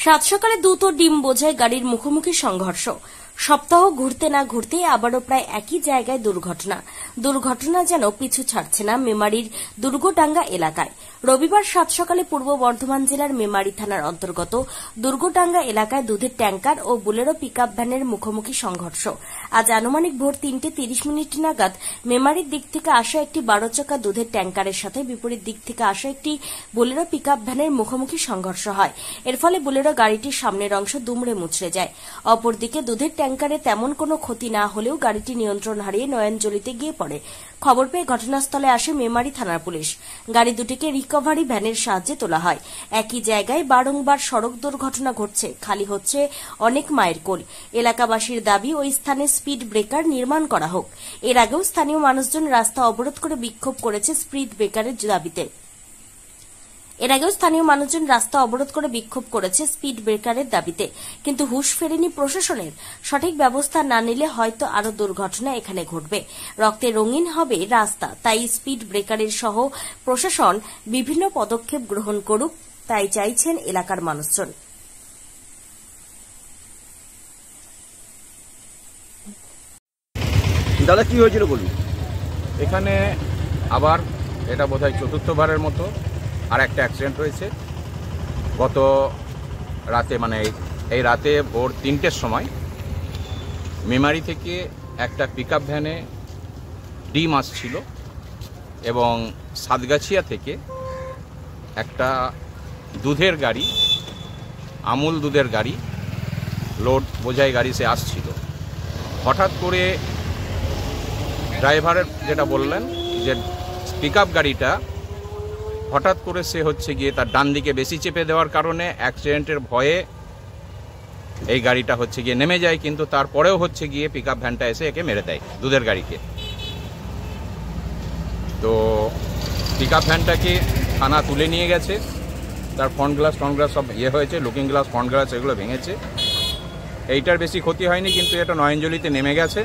সাত সকালে দুটো ডিম বোঝাই গাড়ির মুখোমুখি সংঘর্ষ। সপ্তাহ ঘুরতে না ঘুরতে আবারও প্রায় একই জায়গায় দুর্ঘটনা যেন পিছু ছাড়ছে না মেমারির দুর্গডাঙ্গা এলাকায়। রবিবার সাত সকালে পূর্ব বর্ধমান জেলার মেমারি থানার অন্তর্গত দুর্গডাঙ্গা এলাকায় দুধের ট্যাঙ্কার ও বুলেরো পিকআপ ভ্যানের মুখোমুখি সংঘর্ষ। আজ আনুমানিক ভোর 3:30 নাগাদ মেমারির দিক থেকে আসা একটি 12 চাকা দুধের ট্যাঙ্কারের সাথে বিপরীত দিক থেকে আসা একটি বুলেরো পিকআপ ভ্যানের মুখোমুখি সংঘর্ষ হয়। এর ফলে বুলেরো গাড়িটির সামনের অংশ দুমড়ে মুচড়ে যায়। অপরদিকে দুধের ট্যাঙ্কারে তেমন কোনো ক্ষতি না হলেও গাড়িটি নিয়ন্ত্রণ হারিয়ে নয়নজলিতে গিয়ে পড়ে। খবর পেয়ে ঘটনাস্থলে আসে মেমারি থানার পুলিশ। গাড়ি দুটিকে রিকভারি ভ্যানের সাহায্যে তোলা হয়। একই জায়গায় বারংবার সড়ক দুর্ঘটনা ঘটছে, খালি হচ্ছে অনেক মায়ের কোল। এলাকাবাসীর দাবি ওই স্থানে স্পিড ব্রেকার নির্মাণ করা হোক। এর আগেও স্থানীয় মানুষজন রাস্তা অবরোধ করে বিক্ষোভ করেছে স্পিড ব্রেকারের দাবিতে। কিন্তু হুঁশ ফেরেনি প্রশাসনের। সঠিক ব্যবস্থা না নিলে হয়তো আরো দুর্ঘটনা এখানে ঘটবে। রক্তে রঙিন হবে রাস্তা। তাই স্পিড ব্রেকারের সহ প্রশাসন বিভিন্ন পদক্ষেপ গ্রহণ করুক, তাই চাইছেন এলাকার মানুষজন। দাদা, কি হয়েছিল বলুন? এখানে আবার এটা বোধহয় চতুর্থবারের মতো আর একটা অ্যাক্সিডেন্ট হয়েছে। গত রাতে, মানে এই রাতে ভোর 3টের সময় মেমারি থেকে একটা পিকআপ ভ্যানে ডিম আসছিল এবং সাতগাছিয়া থেকে একটা দুধের গাড়ি, আমুল দুধের গাড়ি, লোড বোঝাই গাড়ি সে আসছিল। হঠাৎ করে ড্রাইভারের যেটা বললেন যে পিকআপ গাড়িটা হঠাৎ করে সে গিয়ে তার ডান দিকে বেশি চেপে দেওয়ার কারণে অ্যাক্সিডেন্টের ভয়ে এই গাড়িটা গিয়ে নেমে যায়, কিন্তু তারপরেও গিয়ে পিকআপ ভ্যানটা এসে একে মেরে দেয়, দুধের গাড়িকে। তো পিকআপ ভ্যানটাকে থানা তুলে নিয়ে গেছে। তার ফ্রন্ট গ্লাস সব হয়েছে, লুকিং গ্লাস, ফ্রন্ট গ্লাস এগুলো ভেঙেছে। এইটার বেশি ক্ষতি হয়নি, কিন্তু এটা নয়নজলিতে নেমে গেছে।